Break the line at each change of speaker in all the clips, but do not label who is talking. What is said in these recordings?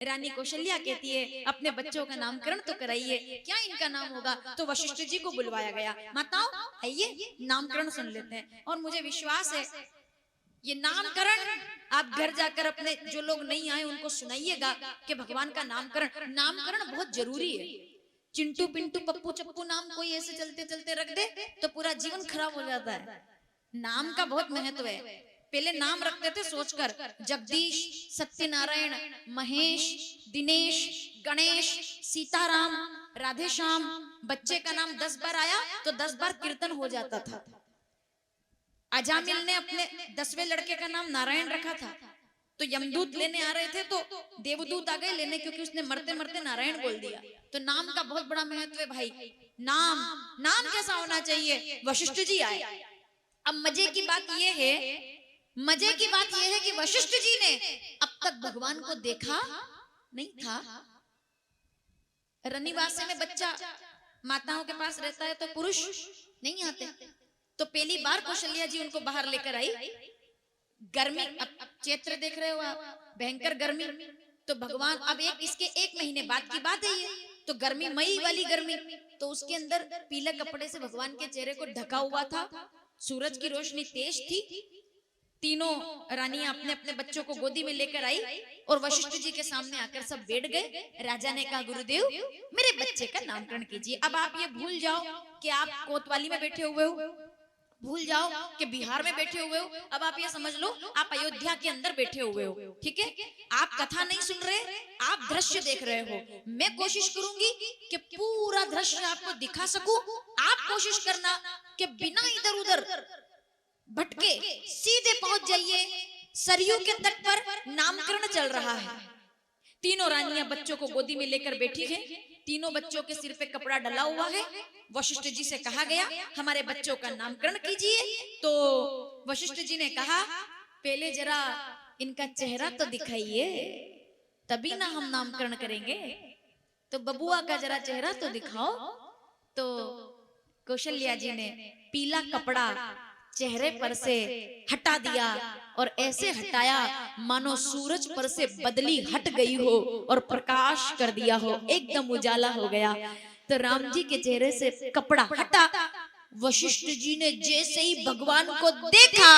रानी कौशल्या कहती है अपने बच्चों का नामकरण तो कराइए, क्या इनका नाम होगा? तो वशिष्ठ जी को बुलवाया गया। माताओं आइए नामकरण सुन लेते हैं। और मुझे विश्वास है ये नामकरण आप घर जाकर अपने जो लोग नहीं आए उनको सुनाइएगा कि भगवान का नामकरण बहुत जरूरी है। चिंटू पिंटू पप्पू चप्पू नाम कोई ऐसे चलते चलते रख दे तो पूरा जीवन खराब हो जाता है। नाम का बहुत महत्व है। पहले नाम रखते थे सोचकर, जगदीश, सत्यनारायण, महेश, दिनेश, गणेश, सीताराम, राधेश्याम। बच्चे का नाम 10 बार आया तो 10 बार कीर्तन हो जाता था। अजामिल ने अपने 10वें लड़के का नाम नारायण रखा था, तो यमदूत लेने आ रहे थे तो देवदूत आ गए लेने, क्योंकि उसने मरते मरते नारायण बोल दिया। तो नाम का बहुत बड़ा महत्व है भाई। नाम कैसा होना चाहिए? वशिष्ठ जी आए। अब मजे की बात यह है कि वशिष्ठ जी ने अब तक भगवान को देखा नहीं था। रनिवास में बच्चा माताओं के पास रहता है तो पुरुष नहीं आते, तो पहली बार कौशल्या जी उनको बाहर लेकर आई। गर्मी, अब चैत्र देख रहे हो आप, भयंकर गर्मी। तो भगवान अब इसके 1 महीने बाद की बात है ये, तो गर्मी, मई वाली गर्मी, तो उसके अंदर पीले कपड़े से भगवान के चेहरे को ढका हुआ था। सूरज की रोशनी तेज थी। तीनों रानियां अपने अपने बच्चों को गोदी में लेकर आई और वशिष्ठ जी के सामने आकर सब बैठ गए। राजा ने कहा, गुरुदेव मेरे बच्चे का नामकरण कीजिए। अब आप ये भूल जाओ कि आप कोतवाली में बैठे हुए हो, भूल जाओ कि बिहार में बैठे हुए हो। अब आप ये समझ लो आप अयोध्या के अंदर बैठे हुए हो। ठीक है, आप कथा नहीं सुन रहे, आप दृश्य देख रहे हो। मैं कोशिश करूंगी कि पूरा दृश्य आपको दिखा सकूं। आप कोशिश करना कि बिना इधर उधर भटके सीधे पहुंच जाइए। सरयू के तट पर नामकरण चल रहा है। तीनों रानियां बच्चों को गोदी में लेकर बैठी हैं। तीनों बच्चों के सिर पे कपड़ा डला हुआ है। वशिष्ठ जी से कहा गया हमारे बच्चों का नामकरण कीजिए। तो वशिष्ठ जी ने कहा, पहले जरा इनका चेहरा तो दिखाइए, तभी ना हम नामकरण करेंगे। तो बबुआ का जरा चेहरा तो दिखाओ। तो कौशल्या जी ने पीला कपड़ा चेहरे पर से हटा दिया और ऐसे हटाया मानो सूरज पर से बदली हट गई हो और प्रकाश कर दिया हो, एकदम उजाला हो गया। तो राम जी के चेहरे से कपड़ा हटा। वशिष्ठ जी ने जैसे ही भगवान को देखा,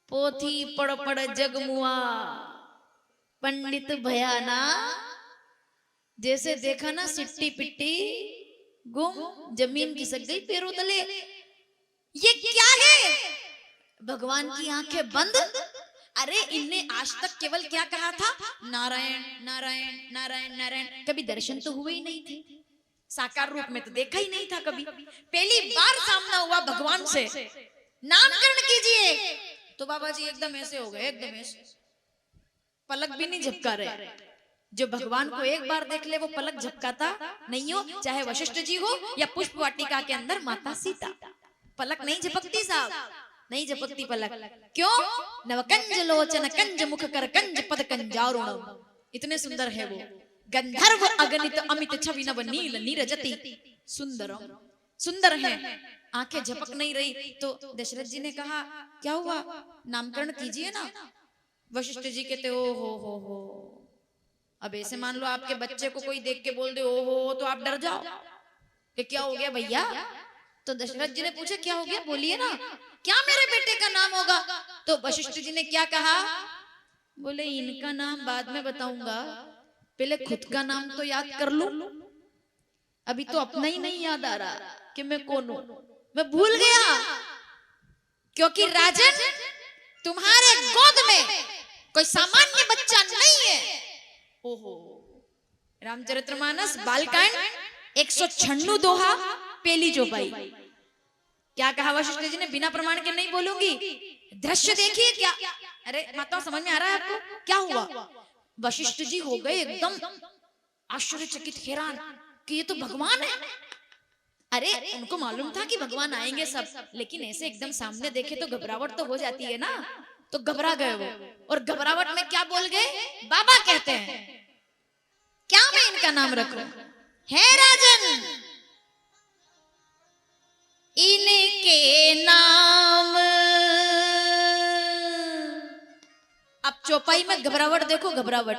पोथी पड़ पड़ जगमुआ पंडित भयाना। जैसे देखा ना सिट्टी पिट्टी गुम, जमीन खिसक गई पैरों तले। ये क्या है? भगवान की आंखें बंद। अरे इनने आज तक केवल क्या कहा था? नारायण नारायण नारायण नारायण। कभी दर्शन तो हुए ही नहीं थे, साकार रूप में तो देखा ही नहीं था कभी। पहली बार सामना हुआ भगवान से, नामकरण कीजिए। तो बाबा जी एकदम ऐसे हो गए, एकदम ऐसे, पलक भी नहीं झपका रहे। जो भगवान को एक बार देख ले वो पलक झपकाता नहीं हो, चाहे वशिष्ठ जी हो या पुष्प वाटिका के अंदर माता सीता। पलक नहीं झपकती साहब, नहीं झपकती पलक। क्यों? नवकंज लोचन कंज मुख कर कंज पद कंजारुण। इतने सुंदर है वो। गंधर्व अगणित अमित छवि नव नील नीरजति सुंदरम। सुंदर है, आंखें झपक नहीं रही। तो दशरथ जी ने कहा, क्या हुआ? नामकरण कीजिए ना। वशिष्ठ जी कहते, ओ हो। अब ऐसे मान लो आपके बच्चे को कोई देख के बोल दे ओ हो, तो आप डर जाओ कि क्या हो गया भैया। तो दशरथ जी ने पूछा, क्या हो गया? बोलिए ना, क्या मेरे बेटे का नाम होगा? तो वशिष्ठ जी ने क्या कहा? बोले इनका नाम बाद में बताऊंगा, पहले खुद का नाम तो याद कर लूं। अभी तो अपना ही नहीं याद आ रहा कि मैं कौन हूं, मैं भूल गया। क्योंकि राजन तुम्हारे गोद में कोई सामान्य बच्चा नहीं है। ओहो, रामचरितमानस बालकांड 196 दोहा पहली चौपाई। क्या कहा वशिष्ठ जी ने? बिना प्रमाण के नहीं बोलूंगी, दृश्य देखिए। क्या? अरे माता समझ में आ रहा है आपको क्या हुआ? वशिष्ठ जी हो गए एकदम आश्चर्यचकित, हैरान कि ये तो भगवान है। अरे उनको मालूम था कि भगवान आएंगे सब, लेकिन ऐसे एकदम सामने देखे तो घबराहट तो हो जाती है ना। तो घबरा गए वो, और घबराहट में क्या बोल गए? बाबा कहते हैं, क्या मैं इनका नाम रखूं? है राजन, इनके नाम अब चौपाई में घबरावट देखो, घबरावट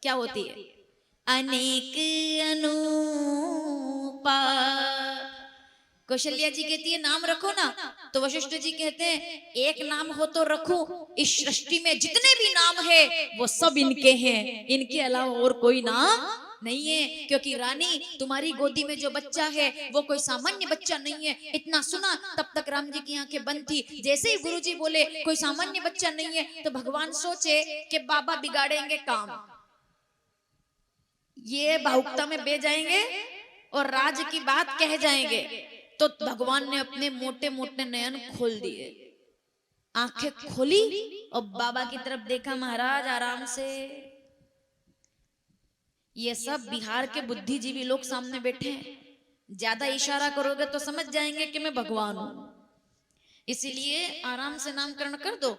क्या होती है। अनेक अनुपा, कौशल्या जी कहती है नाम रखो ना, तो वशिष्ठ जी कहते हैं एक नाम हो तो रखूं, इस सृष्टि में जितने भी नाम है वो सब इनके हैं, इनके अलावा और कोई नाम नहीं है। क्योंकि रानी तुम्हारी गोदी में जो बच्चा है वो कोई सामान्य बच्चा नहीं है। इतना सुना तब तक राम जी की आंखें बंद थी। जैसे ही गुरुजी बोले कोई सामान्य बच्चा नहीं है, तो भगवान सोचे कि बाबा बिगाड़ेंगे काम, ये भावुकता में बह जाएंगे और राज की बात कह जाएंगे। तो भगवान ने अपने मोटे मोटे नयन खोल दिए, आंखें खोली और बाबा की तरफ देखा। महाराज आराम से। ये सब बिहार के बुद्धिजीवी लोग सामने बैठे हैं, ज्यादा इशारा करोगे तो समझ जाएंगे कि मैं भगवान हूं, इसीलिए आराम से नामकरण कर दो।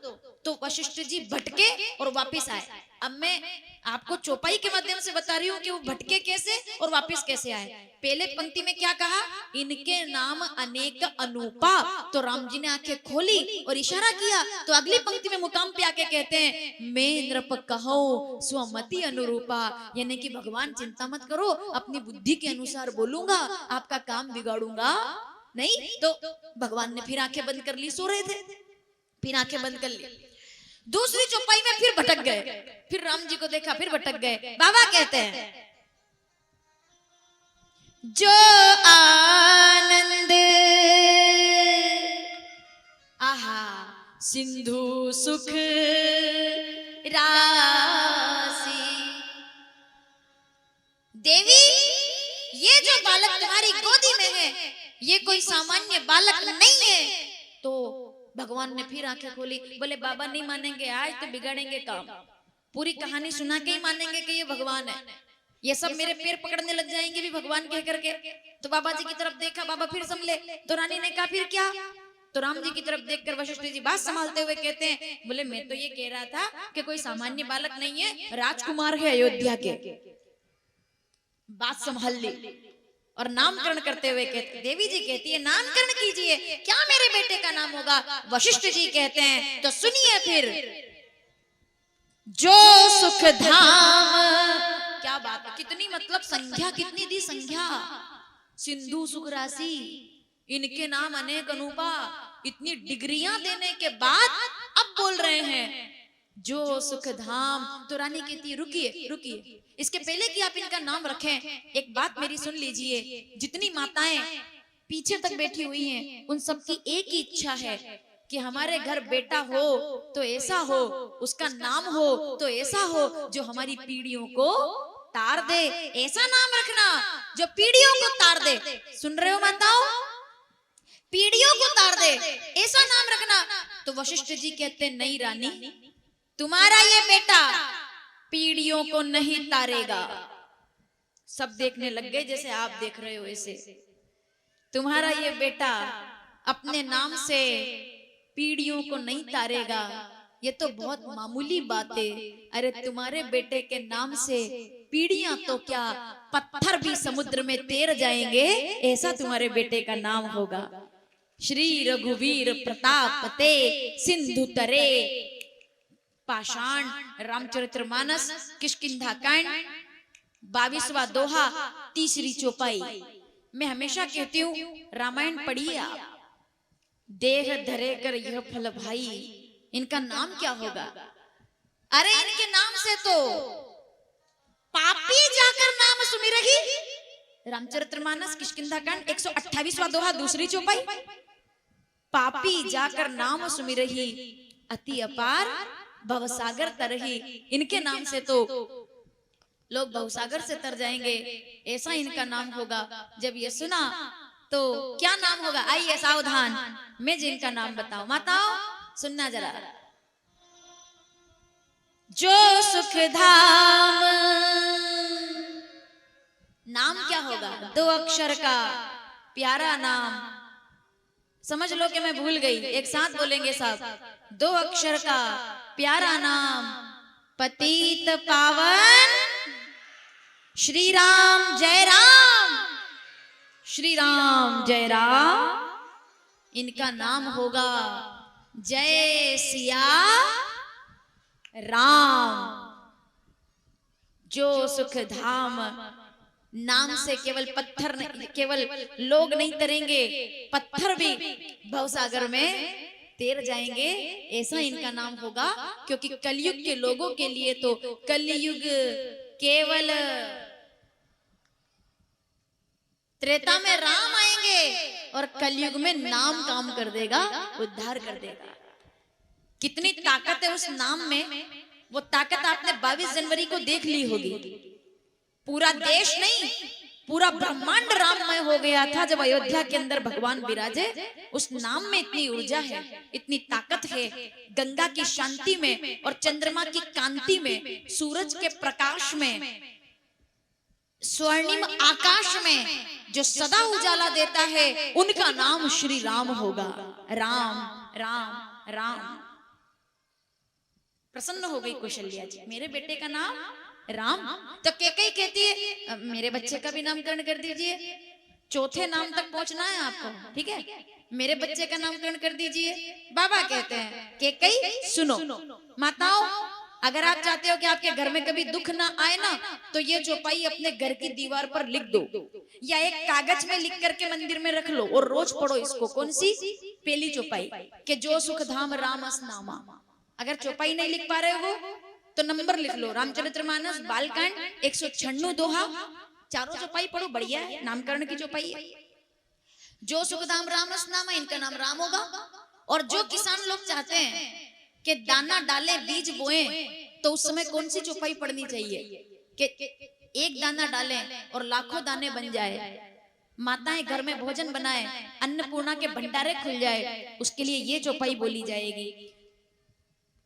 तो वशिष्ठ जी भटके और वापस आए। अब मैं आपको चौपाई के माध्यम से बता रही हूँ कि वो भटके कैसे और वापस कैसे आए। पहले पंक्ति में क्या कहा, इनके नाम अनेक अनूपा। तो राम जी ने आंखें खोली और इशारा किया। तो अगली पंक्ति में मुकाम पे आके कहते हैं मैं नृप कहो स्वमति अनुरूपा, यानी कि भगवान चिंता मत करो, अपनी बुद्धि के अनुसार बोलूंगा, आपका काम बिगाड़ूंगा नहीं। तो भगवान ने फिर आंखें बंद कर ली, सो रहे थे, फिर आंखें बंद कर ली। दूसरी चौपाई में फिर भटक गए, फिर राम जी को देखा, फिर भटक गए। बाबा कहते हैं जो आनंद आहा सिंधु सुख राशि, देवी ये जो बालक तुम्हारी गोदी में है ये कोई सामान्य बालक नहीं है। तो भगवान ने फिर आंखें खोली, बोले बाबा नहीं मानेंगे, आज तो बिगाड़ेंगे काम, पूरी कहानी सुना के ही मानेंगे कि ये भगवान है। ये सब मेरे पैर पकड़ने लग जाएंगे भी भगवान कह करके। तो बाबा जी की तरफ देखा, बाबा फिर संभले। तो रानी ने कहा फिर क्या? तो राम जी की तरफ देखकर वशिष्ठ जी बात संभालते हुए कहते हैं, बोले मैं तो ये कह रहा था कि कोई सामान्य बालक नहीं है, राजकुमार है अयोध्या के। बात संभाल ली और नामकरण करते हुए कहते, देवी जी कहती है नामकरण कीजिए, क्या मेरे बेटे का नाम होगा? वशिष्ठ जी कहते हैं तो सुनिए फिर, जो सुख धाम। क्या बात है, कितनी मतलब संख्या कितनी दी, संख्या सिंधु सुख राशि, इनके नाम अनेक अनूपा, इतनी डिग्रियां देने के बाद अब बोल रहे हैं जो सुख धाम। तो रानी कहती है रुकिए रुकिए, इसके पहले कि आप इनका नाम रखें एक बात मेरी सुन लीजिए। जितनी माताएं पीछे तक बैठी हुई हैं उन सबकी एक ही इच्छा है कि हमारे घर बेटा हो तो ऐसा हो, उसका नाम हो तो ऐसा हो जो हमारी पीढ़ियों को तार दे, ऐसा नाम रखना जो पीढ़ियों को तार दे। सुन रहे हो माताओं, पीढ़ियों को तार दे, ऐसा नाम रखना। तो वशिष्ठ जी कहते नहीं रानी, तुम्हारा ये बेटा पीढ़ियों को नहीं तारेगा। सब देखने लग गए जैसे आप देख रहे हो ऐसे। तुम्हारा ये बेटा अपने नाम से पीढ़ियों को नहीं तारेगा, ये तो बहुत मामूली बात है। अरे तुम्हारे बेटे के नाम से पीढ़ियां तो क्या, पत्थर भी समुद्र में तैर जाएंगे, ऐसा तुम्हारे बेटे का नाम होगा। श्री रघुवीर प्रताप ते सिंधु तरे पाषाण। रामचरितमानस किष्किंधा कांड 22वां दोहा, तीसरी चौपाई। मैं हमेशा कहती हूँ रामायण पढ़िए आप। देह धरे कर यह फल भाई, इनका नाम क्या होगा? अरे इनके नाम से तो पापी जाकर नाम सुमिरही। रामचरितमानस किष्किंधा कांड 128वां दोहा, दूसरी चौपाई। पापी जाकर नाम सुमिरही, अति अपार भवसागर तरही। इनके नाम से तो लोग भवसागर से तर जाएंगे, ऐसा इनका नाम होगा। जब ये सुना तो क्या नाम होगा? आइए सावधान, मैं जिनका नाम बताऊं, माताओं सुनना जरा। जो सुख धाम, नाम क्या होगा? 2 अक्षर का प्यारा नाम। समझ लो कि मैं भूल गई, एक साथ बोलेंगे साहब। 2 अक्षर का प्यारा नाम, पतित पावन श्री राम जय राम, श्री राम जय राम, इनका नाम होगा। जय सिया राम। जो सुख धाम, नाम से केवल पत्थर नहीं, केवल लोग नहीं तरेंगे, पत्थर भी भवसागर में तैर जाएंगे, ऐसा इनका नाम होगा। क्योंकि कलयुग के लोगों के लिए तो कलयुग केवल, त्रेता में राम आएंगे और कलयुग में नाम काम कर देगा, उद्धार कर देगा। कितनी ताकत है उस नाम में, वो ताकत आपने 22 जनवरी को देख ली होगी। पूरा देश नहीं, पूरा ब्रह्मांड राममय हो गया था जब अयोध्या के अंदर भगवान विराजे। उस नाम में इतनी ऊर्जा है, इतनी ताकत है। गंगा की शांति में और चंद्रमा की कांति में, सूरज के प्रकाश में, स्वर्णिम आकाश में जो सदा उजाला देता है, उनका नाम श्री राम होगा। राम राम राम। प्रसन्न हो गई कौशल्या जी, मेरे बेटे का नाम राम। तो कैकेयी कहती है मेरे बच्चे का भी नामकरण कर दीजिए, चौथे नाम तक पहुंचना है आपको, ठीक है, मेरे बच्चे का नामकरण कर दीजिए। बाबा कहते हैं कैकेयी सुनो, माताओं अगर आप चाहते हो कि आपके घर में कभी दुख ना आए ना, तो ये चौपाई अपने घर की दीवार पर लिख दो, या एक कागज में लिख करके मंदिर में रख लो और रोज पढ़ो इसको। कौन सी? पहली चौपाई के जो सुख धाम रामस नामा। अगर चौपाई नहीं लिख पा रहे हो तो नंबर लिख लो, रामचरितमानस बालकांड 196 दोहा, चारों चौपाई पढ़ो, बढ़िया है, नामकरण की चौपाई है। जो सुखधाम रामस नामा, इनका नाम राम होगा। और जो किसान लोग चाहते हैं कि दाना डाले बीज बोए, तो उस समय कौन सी चौपाई पढ़नी चाहिए कि एक दाना डालें और लाखों दाने बन जाए, माताएं घर में भोजन बनाए, अन्नपूर्णा के भंडारे खुल जाए, उसके लिए ये चौपाई बोली जाएगी।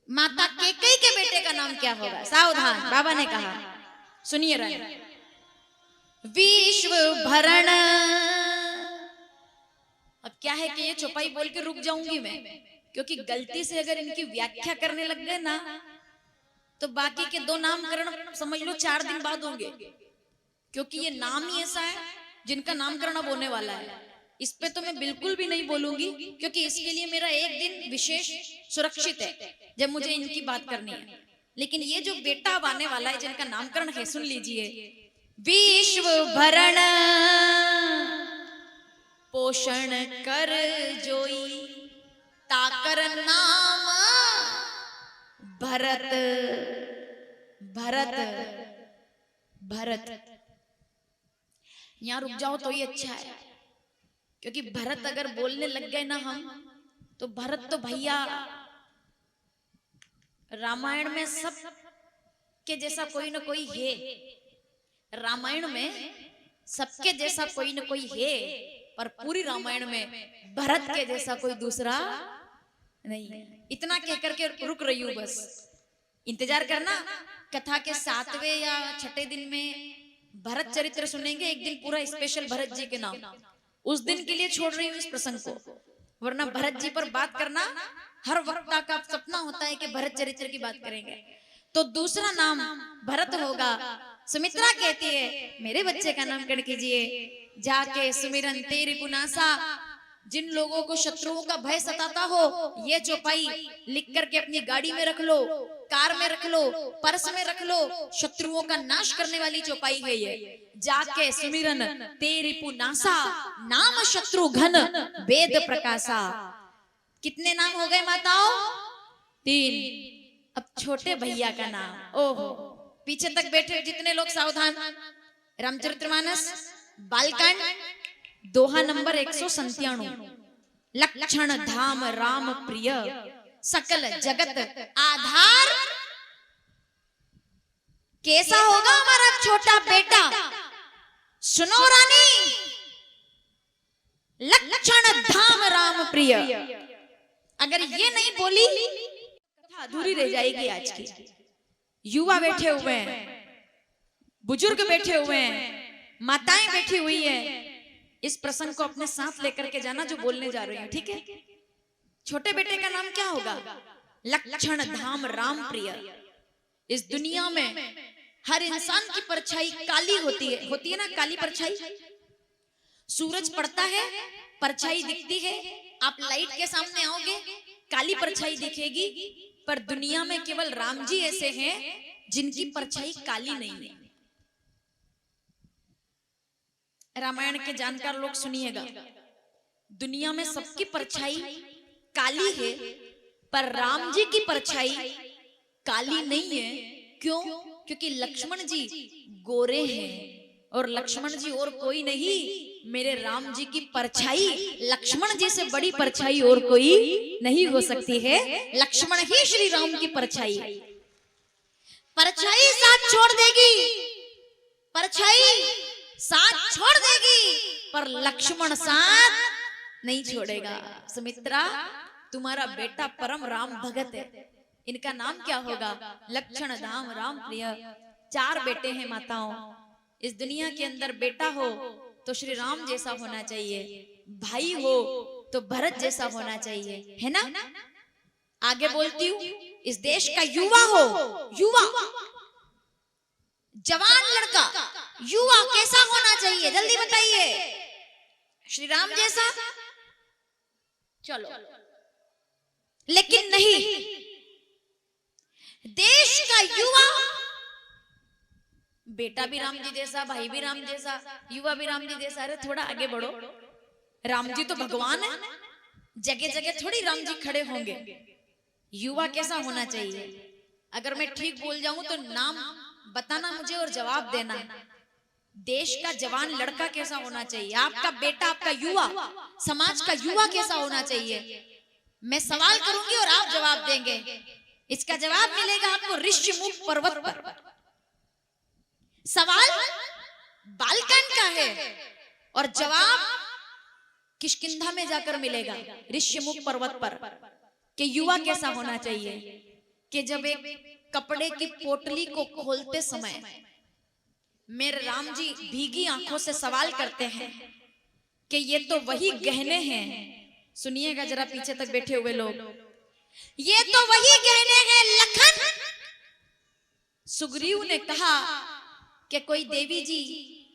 माता कैकेयी के बेटे का नाम क्या होगा? सावधान, बाबा ने कहा, सुनिए रानी, विश्व भरण। अब क्या है कि ये चौपाई बोल के रुक जाऊंगी मैं, क्योंकि गलती से अगर इनकी व्याख्या करने लग गए ना, तो बाकी के दो नामकरण समझ लो 4 दिन बाद होंगे, क्योंकि ये नाम ही ऐसा है जिनका नामकरण अब होने वाला है। इस पे तो मैं बिल्कुल भी नहीं बोलूंगी, क्योंकि इसके लिए मेरा एक दिन विशेष सुरक्षित है जब मुझे इनकी बात करनी है। लेकिन ये जो बेटा अब आने वाला है जिनका नामकरण है, सुन लीजिए, विश्व भरण पोषण कर जोई, ताकर नाम भरत। भरत भरत, यहां रुक जाओ तो ये अच्छा है, क्योंकि भरत अगर बोलने लग गए ना हम, तो भरत तो भैया रामायण में सब के जैसा कोई ना कोई है। रामायण में सबके जैसा कोई ना कोई है, पर पूरी रामायण में भरत के जैसा कोई दूसरा नहीं है। इतना कह करके रुक रही हूं, बस इंतजार करना। कथा के 7वें या 6ठे दिन में भरत चरित्र सुनेंगे, एक दिन पूरा स्पेशल भरत जी के नाम, उस दिन के लिए छोड़ रही हूँ इस प्रसंग को, वरना भरत जी पर बात करना हर वक्ता का सपना होता है कि भरत चरित्र की बात करेंगे। तो दूसरा नाम भरत होगा। सुमित्रा कहती है मेरे बच्चे का नामकरण कीजिए, जाके सुमिरन तेरी पुनासा। जिन लोगों को शत्रुओं का भय सताता हो, ये चौपाई लिख करके अपनी गाड़ी में रख लो, कार में रख लो, पर्स में रख लो। शत्रुओं का नाश करने वाली चौपाई है ये। जाके सुमिरन तेरी पुनासा, नाम शत्रु घन वेद प्रकाशा। कितने नाम हो गए माताओं? 3। अब छोटे भैया का नाम, ओहो, पीछे तक बैठे जितने लोग सावधान, रामचरितमानस बालकांड दोहा नंबर 197, लक्षण धाम राम प्रिय, सकल जगत आधार। कैसा होगा हमारा छोटा बेटा? सुनो रानी, लक्षण धाम राम प्रिय। अगर ये नहीं बोली कथा अधूरी रह जाएगी। आज की युवा बैठे हुए हैं, बुजुर्ग बैठे हुए हैं, माताएं बैठी हुई हैं, इस प्रसंग को अपने साथ लेकर के जाना जो बोलने जा रही हूं, ठीक है? छोटे बेटे का नाम क्या होगा? लक्षण धाम राम प्रिय। इस दुनिया में हर इंसान की परछाई काली होती है ना, काली परछाई। सूरज पड़ता है, परछाई दिखती है, आप लाइट के सामने आओगे, काली परछाई दिखेगी, पर दुनिया में केवल राम जी ऐसे हैं जिनकी परछाई काली नहीं है। रामायण के जानकार लोग सुनिएगा, दुनिया में सबकी परछाई काली है, पर राम जी की परछाई काली नहीं है। क्यों? क्योंकि लक्ष्मण जी गोरे हैं और लक्ष्मण जी और कोई नहीं, मेरे राम जी की परछाई, लक्ष्मण जी से बड़ी परछाई और कोई नहीं हो सकती है। लक्ष्मण ही श्री राम की परछाई। परछाई साथ छोड़ देगी, परछाई साथ छोड़ देगी, पर लक्ष्मण साथ नहीं छोड़ेगा। सुमित्रा, तुम्हारा बेटा परम राम भगत है, इनका नाम क्या होगा? लक्षण धाम राम प्रिय। 4 बेटे हैं माताओं। इस दुनिया के अंदर बेटा हो तो श्री राम जैसा होना चाहिए, भाई हो तो भरत जैसा होना चाहिए, है ना? आगे बोलती हूँ, इस देश का युवा हो, युवा जवान लड़का, युवा कैसा होना चाहिए? जल्दी बताइए। श्री राम जैसा? चलो, लेकिन नहीं, देश का युवा बेटा भी राम जी जैसा, भाई भी राम जैसा, युवा भी राम जी जैसा। अरे थोड़ा आगे बढ़ो, राम जी तो भगवान है, जगह जगह थोड़ी राम जी खड़े होंगे। युवा कैसा होना चाहिए? अगर मैं ठीक बोल जाऊं तो नाम बताना मुझे और जवाब देना। देश का जवान लड़का कैसा होना चाहिए? आपका बेटा, आपका युवा, समाज का युवा कैसा होना चाहिए? मैं सवाल करूंगी और आप जवाब देंगे। इसका जवाब मिलेगा आपको ऋष्यमुख पर्वत पर। सवाल बालकांड का है और जवाब किष्किंधा में जाकर मिलेगा, ऋष्यमुख पर्वत पर। कि युवा कैसा होना चाहिए? कि जब एक कपड़े की पोटली को खोलते समय मेरे राम जी भीगी आंखों से सवाल करते हैं कि ये तो वही गहने हैं। सुनिएगा जरा पीछे तक बैठे हुए लोग, ये तो वही गहने हैं लखन। सुग्रीव ने कहा कि कोई देवी जी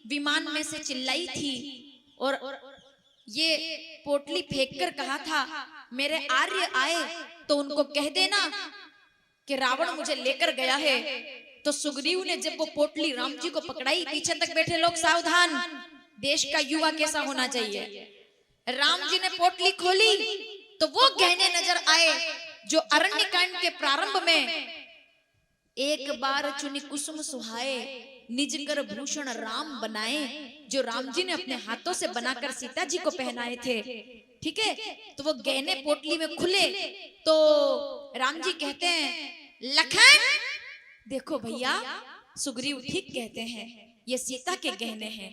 विमान में से चिल्लाई थी और ये पोटली फेंक कर कहा था मेरे आर्य आए तो उनको कह देना कि रावण मुझे लेकर गया है। तो सुग्रीव ने जब वो पोटली राम जी को पकड़ाई, पीछे तक बैठे लोग सावधान, देश का युवा कैसा होना चाहिए? राम जी ने पोटली खोली तो वो गहने नजर आए जो अरण्यकांड के प्रारंभ में एक बार चुनी कुसुम सुहाए निज कर भूषण राम बनाए, जो राम जी ने अपने हाथों से बनाकर सीता जी को पहनाए थे। ठीक है, तो वो गहने पोटली में खुले तो राम जी कहते हैं लखन देखो भैया, सुग्रीव ठीक कहते हैं, ये सीता के गहने हैं,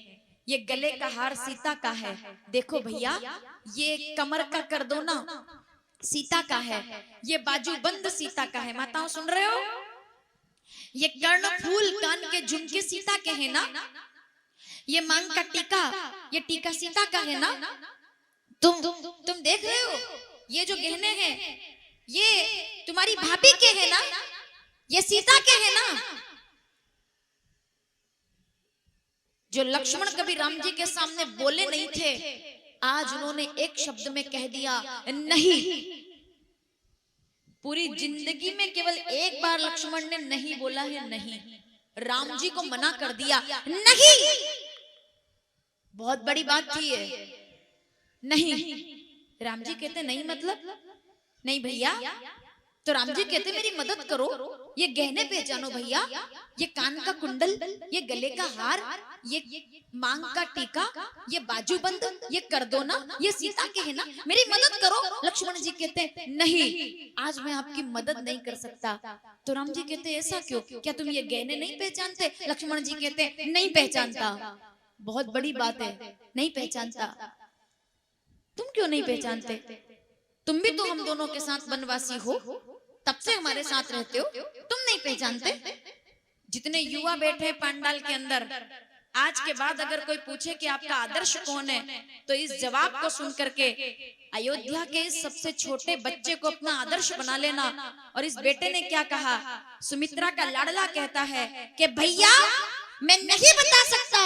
ये गले का हार सीता का है। देखो भैया, ये कमर का कर दो ना, सीता का है। ये बाजूबंद सीता का है। माताओं सुन रहे हो? ये कर्ण फूल कान के झुमके सीता के हैं ना? ये मांग का टीका, ये टीका सीता का है ना? तुम देख रहे हो ये जो गहने हैं ये तुम्हारी भाभी के हैं ना? ये सीता के हैं ना? जो लक्ष्मण कभी राम जी के सामने बोले नहीं थे, आज उन्होंने एक शब्द में कह दिया नहीं। पूरी जिंदगी में केवल एक बार लक्ष्मण ने नहीं बोला है नहीं, राम जी को मना कर दिया नहीं। बहुत बड़ी बात थी ये, नहीं। राम जी कहते नहीं मतलब नहीं भैया, तो राम जी कहते मेरी मदद करो, ये गहने पहचानो भैया, ये कान का कुंडल, ये गले का हार, ये मांग का टीका, ये बाजूबंद, ये कर दो ना, ये सीता के है ना, मेरी मदद करो। लक्ष्मण जी कहते नहीं, आज मैं आपकी मदद नहीं कर सकता। तो राम जी कहते ऐसा क्यों? क्या तुम ये गहने नहीं पहचानते? लक्ष्मण जी कहते नहीं पहचानता। बहुत बड़ी बात है, नहीं पहचानता। तुम क्यों नहीं पहचानते? तुम भी तो हम दोनों के साथ वनवासी हो, तब से हमारे साथ रहते हो, तुम नहीं पहचानते? जितने युवा बैठे पंडाल के अंदर, आज के बाद अगर कोई पूछे कि आपका आदर्श कौन है, तो इस जवाब को सुन करके अयोध्या के इस सबसे छोटे बच्चे को अपना आदर्श बना लेना। और इस बेटे ने क्या कहा? सुमित्रा का लाडला कहता है कि भैया मैं नहीं बता सकता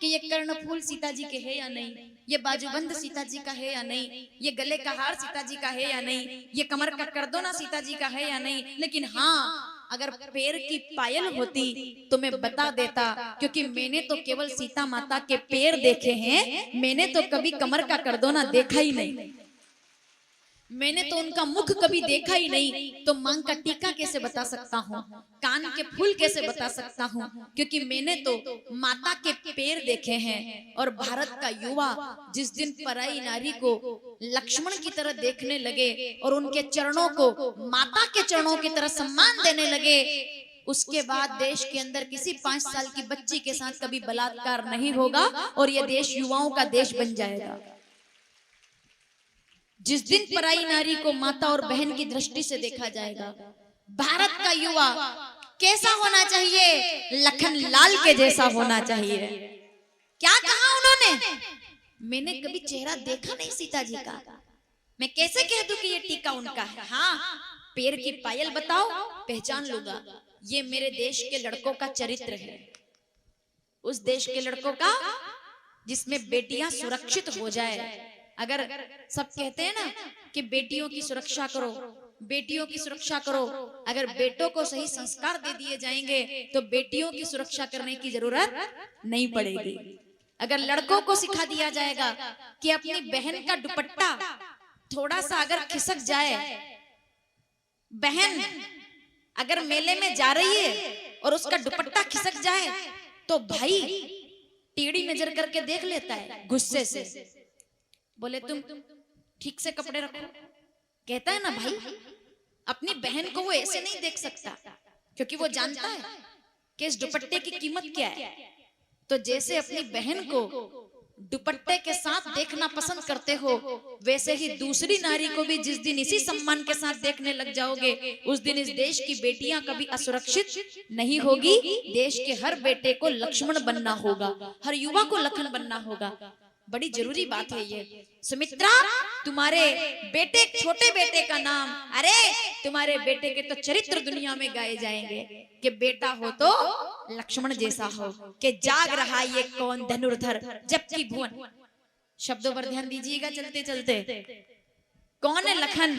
कि ये कर्णफूल सीता जी के है या नहीं, ये बाजूबंद सीता जी का है या नहीं, ये गले का हार सीता जी का है या नहीं, ये कमर का करदोना सीता जी का है या नहीं। लेकिन हाँ, अगर पैर की पायल होती तो मैं बता देता, क्योंकि मैंने तो केवल सीता माता के पैर देखे हैं, मैंने तो कभी कमर का करदोना देखा ही नहीं, मैंने तो उनका मुख कभी देखा ही नहीं। तो मांग का टीका कैसे बता सकता हूँ, कान के फूल कैसे बता सकता हूँ, क्योंकि मैंने तो माता के पैर देखे हैं। और भारत का युवा जिस दिन पराई नारी को लक्ष्मण की तरह देखने लगे और उनके चरणों को माता के चरणों की तरह सम्मान देने लगे, उसके बाद देश के अंदर किसी 5 साल की बच्ची के साथ कभी बलात्कार नहीं होगा और यह देश युवाओं का देश बन जाएगा। जिस दिन पराई नारी को माता और बहन की दृष्टि से देखा जाएगा। भारत का युवा कैसा होना चाहिए? लखन लाल के जैसा होना चाहिए। क्या कहा उन्होंने? मैंने कभी चेहरा देखा नहीं सीता जी का, मैं कैसे कह दूं कि ये टीका उनका है? हाँ, पैर की पायल बताओ, पहचान लूंगा ये मेरे देश के लड़कों का चरित्र है, उस देश के लड़कों का जिसमें बेटियां सुरक्षित हो जाए। अगर सब कहते हैं ना कि बेटियों की सुरक्षा करो, बेटियों की सुरक्षा करो, अगर बेटों को सही संस्कार दे दिए जाएंगे तो बेटियों की सुरक्षा करने की जरूरत नहीं पड़ेगी। अगर लड़कों को सिखा दिया जाएगा कि अपनी बहन का दुपट्टा थोड़ा सा अगर खिसक जाए, बहन अगर मेले में जा रही है और उसका दुपट्टा खिसक जाए तो भाई टेढ़ी नजर करके देख लेता है गुस्से से, बोले तुम ठीक से कपड़े रखो। कहता है ना भाई, अपनी बहन को वो ऐसे नहीं देख सकता, क्योंकि वो जानता है कि इस दुपट्टे की कीमत क्या है। तो जैसे अपनी बहन को दुपट्टे के साथ देखना पसंद करते हो, वैसे ही दूसरी नारी को भी जिस दिन इसी सम्मान के साथ देखने लग जाओगे, उस दिन इस देश की बेटियां कभी असुरक्षित नहीं होगी। देश के हर बेटे को लक्ष्मण बनना होगा, हर युवा को लखन बनना होगा। बड़ी जरूरी बात है ये। सुमित्रा, तुम्हारे बेटे, छोटे बेटे का नाम, अरे तुम्हारे बेटे के तो चरित्र दुनिया में गाए जाएंगे कि बेटा हो तो लक्ष्मण जैसा हो, कि जाग रहा ये कौन धनुर्धर जबकि भुवन। शब्दों पर ध्यान दीजिएगा चलते चलते। कौन है लखन?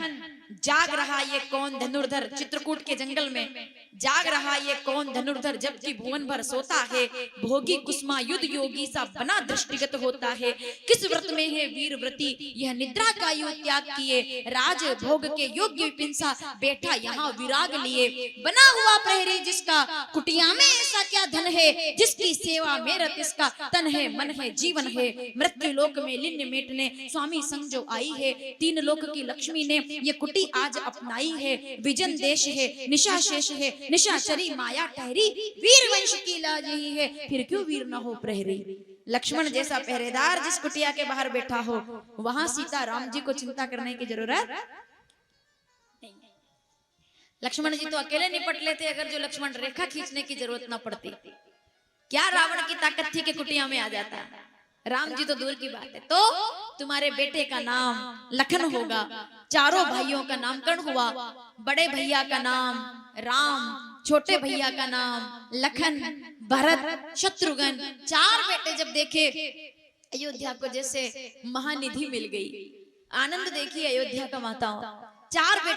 जाग रहा ये कौन धनुर्धर चित्रकूट के जंगल में, जाग रहा ये कौन धनुर्धर जबकि भुवन भर सोता है। भोगी कुसुमा युद्ध योगी सा बना दृष्टिगत होता है। किस व्रत में है वीर व्रती यह निद्रा का युग त्याग किए। राज भोग के योग्य विपिंसा बैठा यहाँ विराग लिए। बना हुआ प्रहरी जिसका कुटिया में ऐसा क्या धन है, जिसकी सेवा मेरा तिसका तन है मन है जीवन है। मृत्यु लोक में लिन्य मेटने स्वामी संग जो आई है। तीन लोक की लक्ष्मी ने ये कुटी आज अपनाई है। विजन देश है निशा शेष है, निशाचरी माया ठहरी। वीर वंश की लाज यही है, फिर क्यों वीर न हो प्रहरी। लक्ष्मण जैसा पहरेदार जिस कुटिया के बाहर बैठा हो, वहां सीता राम जी को चिंता करने की जरूरत नहीं। लक्ष्मण जी तो अकेले निपट लेते अगर जो लक्ष्मण रेखा खींचने की जरूरत न पड़ती। क्या रावण की ताकत थी कि कुटिया में आ जाता। राम जी तो दूर की बात है। तो तुम्हारे बेटे का नाम लखन होगा। चारों भाइयों का नामकरण हुआ। बड़े भैया का नाम राम, छोटे भैया का नाम लखन, भरत, शत्रुघ्न। चार बेटे जब देखे अयोध्या को जैसे महानिधि मिल गई। आनंद देखिए अयोध्या का माताओं, चार बेटे